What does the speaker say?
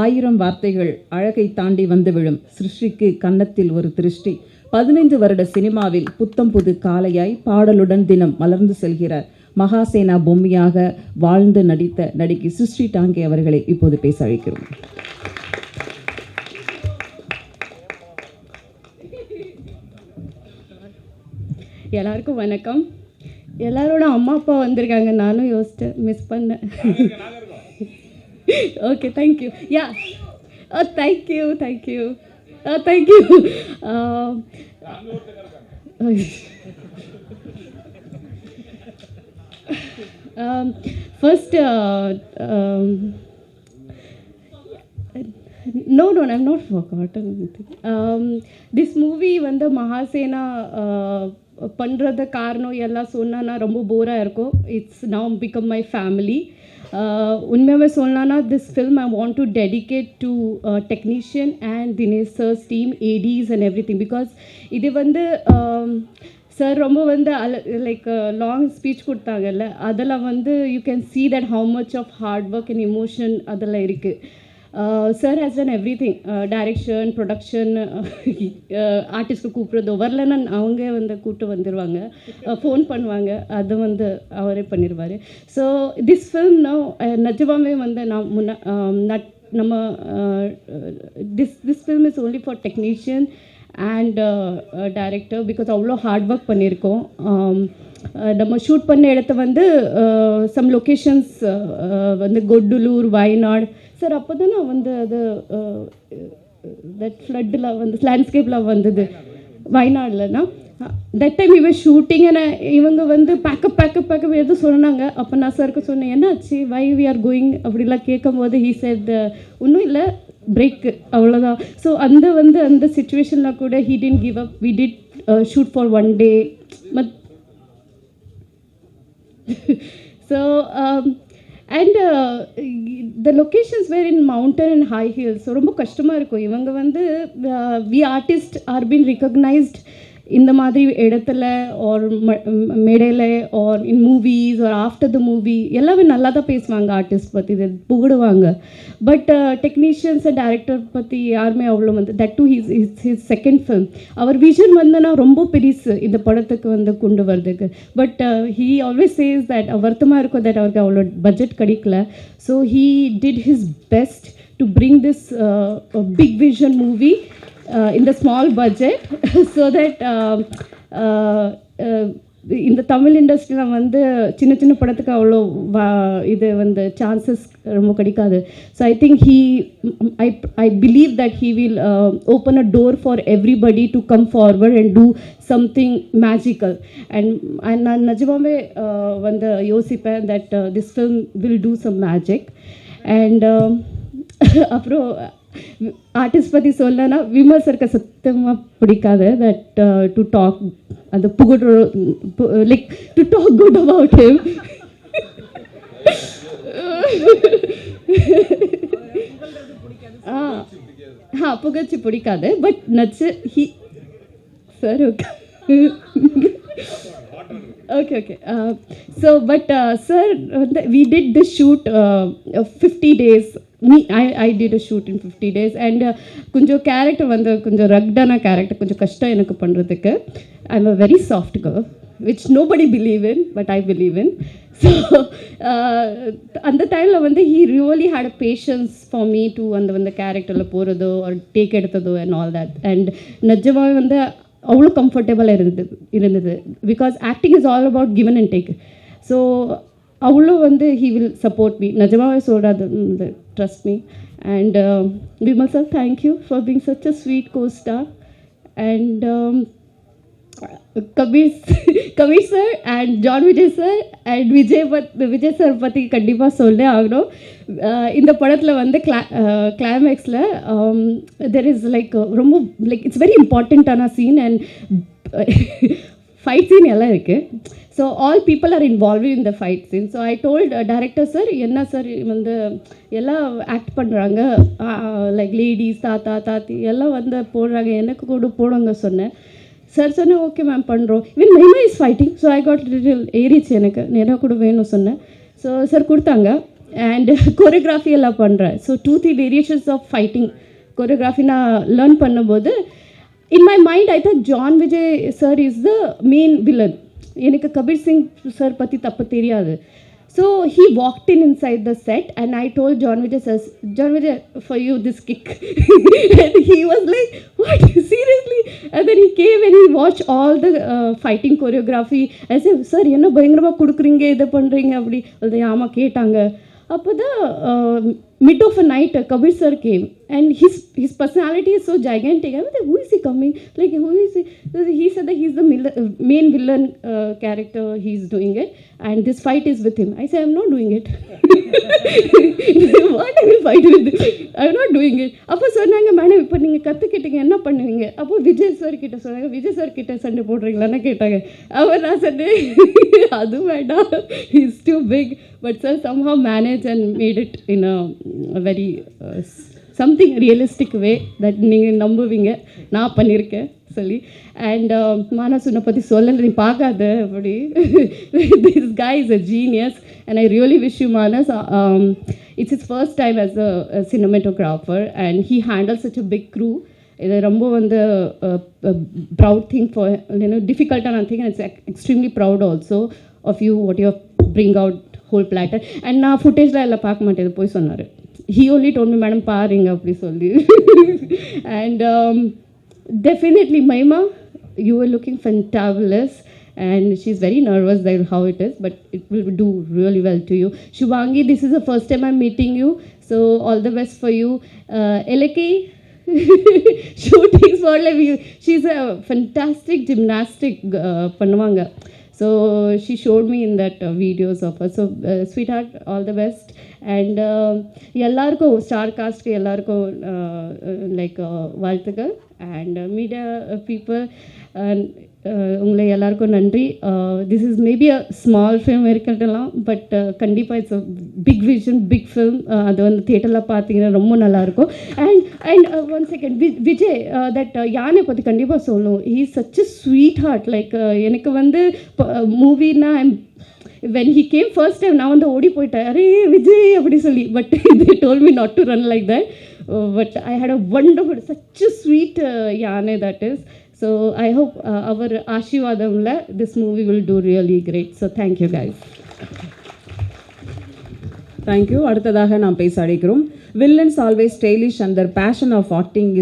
ஆயிரம் வார்த்தைகள் அழகை தாண்டி வந்து விழும் சிருஷ்டிக்கு கன்னத்தில் ஒரு திருஷ்டி. 15 வருட சினிமாவில் புத்தம் புது காளையாய் பாடலுடன் தினம் மலர்ந்து செல்கிறார். மகாசேனா பொம்மையாக வாழ்ந்து நடித்த நடிகை சிருஷ்டி டாங்கே அவர்களை இப்போது பேச அழைக்கிறோம். எல்லாருக்கும் வணக்கம். எல்லாரோட அம்மா அப்பா வந்திருக்காங்க. நானும் யோசிச்சேன், மிஸ் பண்ணேன். Okay, thank you. Yeah, thank you. First, no, I've not forgotten anything. This movie வந்து மகாசேனா பண்ணுறது காரணம் எல்லாம் சொன்னா ரொம்ப போராக இருக்கும். It's now become my family. உண்மையாகவே சொல்லலாம்னா this film I want to dedicate to technician and Dinesh sir's team, ADs and everything, because இது வந்து சார் ரொம்ப வந்து லைக் லாங் ஸ்பீச் கொடுத்தாங்கல்ல, அதெல்லாம் வந்து you can see that how much of hard work and emotion அதெல்லாம் இருக்குது. Sir has done everything, direction, production, ஆர்டிஸ்ட்க்கு கூப்பிட்றது வரலன்னா அவங்க வந்து கூப்பிட்டு வந்துடுவாங்க, ஃபோன் பண்ணுவாங்க, அது வந்து அவரே பண்ணிடுவார். ஸோ திஸ் ஃபில்ம் நிஜமாவே வந்து நம்ம this film is only for technician and director, because அவ்வளோ ஹார்ட் ஒர்க் பண்ணியிருக்கோம். நம்ம ஷூட் பண்ண இடத்த வந்து சம் லொக்கேஷன்ஸ் வந்து கொட்டுலூர், வயநாடு. சார் அப்போ தான் நான் வந்து அது தட் ஃப்ளட்டில் வந்து லேண்ட்ஸ்கேப்பில் வந்தது வயநாடுலனா. தட் டைம் இவன் ஷூட்டிங் இவங்க வந்து பேக்கப் எதுவும் சொன்னாங்க. அப்போ நான் சாருக்கு சொன்னேன், என்னாச்சு, வை வி ஆர் கோயிங் அப்படிலாம் கேட்கும்போது ஹீ செட் ஒன்றும் இல்லை, பிரேக்கு, அவ்வளோதான். ஸோ அந்த சுச்சுவேஷனில் கூட he didn't give up. We did shoot for 1 day. So and the locations were in mountain and high hills. So ரொம்ப கஷ்டமாக இருக்கும். இவங்க வந்து we artists are being recognized இந்த மாதிரி இடத்துல ஆர் மேடையில் or in movies or after the movie எல்லாமே நல்லா தான் பேசுவாங்க, ஆர்டிஸ்ட் பற்றி இது புகழுவாங்க. பட் டெக்னீஷியன்ஸ் அண்ட் டைரக்டர் பற்றி யாருமே அவ்வளோ வந்து that to his second film. அவர் விஷன் வந்துன்னா ரொம்ப பெருசு இந்த படத்துக்கு வந்து கொண்டு வரதுக்கு. But he always says that வருத்தமாக இருக்கும் தட் அவருக்கு அவ்வளோ பட்ஜெட் கிடைக்கல. So he did his best to bring this big vision movie in the small budget so that இந்த தமிழ் இண்டஸ்ட்ரியில் வந்து சின்ன படத்துக்கு அவ்வளோ இது வந்து சான்சஸ் ரொம்ப கிடைக்காது. So I think I believe that he will open a door for everybody to come forward and do something magical. And நான் நிஜமாவே வந்து யோசிப்பேன் that this film will do some magic. And அப்புறம் ஆர்டிஸ்ட் பற்றி சொல்லனா விமர்சருக்கு சத்தமாக பிடிக்காது தட் டு டாக் அந்த like to talk good about him. புகழ்ச்சி பிடிக்காது. பட் நச்சு he sir okay. So but sir, we did this shoot 50 days. I did a shoot in 50 days and கொஞ்சம் கேரக்டர் வந்து கொஞ்சம் ரக்டான கேரக்டர், கொஞ்சம் கஷ்டம் எனக்கு பண்ணுறதுக்கு. I am a very soft girl which nobody believe in but I believe in. So அந்த டைமில் வந்து he really had a patience for me to அந்த கேரக்டரில் போகிறதோ or டேக் எடுத்ததோ and all that. and நிஜமாவே வந்து அவ்வளோ கம்ஃபர்டபுளாக இருந்தது because acting is all about given and take. So அவ்வளோ வந்து ஹீ வில் சப்போர்ட் மீ, நிஜமாவே சொல்கிறாது, trust me. And Vimal sir, thank you for being such a sweet costar. And Kabir sir and John Vijay sir and Vijay sir பற்றி கண்டிப்பாக சொல்லே ஆகணும். இந்த படத்தில் வந்து கிளைமேக்ஸில் தெர் இஸ் லைக் ரொம்ப லைக் இட்ஸ் வெரி இம்பார்ட்டண்ட்டான சீன் அண்ட் ஃபைட் சீன் எல்லாம் இருக்குது. So all people are involve in the fight scene. So I told director sir, என்ன சார் வந்து எல்லாம் ஆக்ட் பண்ணுறாங்க, லைக் லேடிஸ், தாத்தி எல்லாம் வந்து போடுறாங்க, எனக்கு கூட போடுங்க சொன்னேன். சார் சொன்னேன், ஓகே மேம் பண்ணுறோம். இவன் மெய்மா is fighting. So I got little ஏறிச்சு, எனக்கு நேராக கூட வேணும் சொன்னேன். ஸோ சார் கொடுத்தாங்க. அண்ட் கொரியோகிராஃபி எல்லாம் பண்ணுறேன். So 2-3 variations of fighting choreography நான் லேர்ன் பண்ணும்போது in my mind I thought John Vijay sir is the main villain. எனக்கு கபீர் சிங் சார் பற்றி தப்பு தெரியாது. So he walked inside the set and I told John Vijay says, John Vijay, for you this kick. And he was like, what, seriously? And then he came and he watched all the fighting choreography. I said, sir, என்ன பயங்கரமாக கொடுக்குறீங்க இதை பண்ணுறீங்க அப்படி. அது ஆமாம் கேட்டாங்க. அப்போ தான் mid of a night Kabir sir came and his personality is so gigantic. I was like, who is he coming? Like, who is he? He said that he's the main villain character. He's doing it and this fight is with him. I said, I'm not doing it. What I will fight with? I'm not doing it. அப்போ சொன்னாங்க, madam இப்போ நீங்கள் கற்றுக்கிட்டீங்க என்ன பண்ணுவீங்க? அப்போ Vijay sir கிட்ட சொன்னாங்க, Vijay sir கிட்ட சண்டை போடுறீங்களான்னு கேட்டாங்க. அவர் நான் சொன்னேன், அது வேண்டாம், he's too big. But sir somehow managed and made it in a very something realistic way that நீங்கள் நம்புவீங்க நான் பண்ணியிருக்கேன் சொல்லி. அண்ட் மானஸ் உன்னை பற்றி சொல்லலை, நீ பார்க்காத அப்படி. This guy is a genius and I really wish you Manas. It's his first time as a cinematographer and he handles such a big crew. இது ரொம்ப வந்து ப்ரவுட் திங் ஃபார் டிஃபிகல்ட்டான thing. It's extremely proud also of you what you bring out whole platter. And நான் ஃபுட்டேஜ்லாம் எல்லாம் பார்க்க மாட்டேன் போய் சொன்னார். He only told me, madam, பாருங்க அப்படி சொல்லி. And definitely, Mahima, you were looking fantabulous. And she's very nervous that how it is, but it will do really well to you. Shubhangi, this is the first time I'm meeting you, so all the best for you. Eleki, shooting for like you. She's a fantastic gymnastic பண்ணுவாங்க. So she showed me in that videos of her. So sweetheart, all the best. And எல்லாருக்கும் star காஸ்ட்க்கு எல்லாருக்கும் like வாழ்த்துக்கள். And media people உங்களை எல்லாருக்கும் நன்றி. This is maybe a small film இருக்கட்டலாம், but கண்டிப்பாக it's a big vision, big film. அது வந்து தியேட்டரில் பார்த்தீங்கன்னா ரொம்ப நல்லாயிருக்கும். And one second, Vijay that யானை பற்றி கண்டிப்பாக சொல்லணும். He is such a sweetheart. Like எனக்கு வந்து மூவின்னா when he came first time நான் வந்து ஓடி போயிட்டேன், அரே விஜய் அப்படி சொல்லி. But they told me not to run like that. But I had a wonderful, such a sweet யானை that is. So I hope our ஆசீர்வாதம்ல this movie will do really great. So thank you guys. Thank you. அடுத்ததாக நாம் பேச அழைக்கிறோம். Villains always stylish and their passion of acting is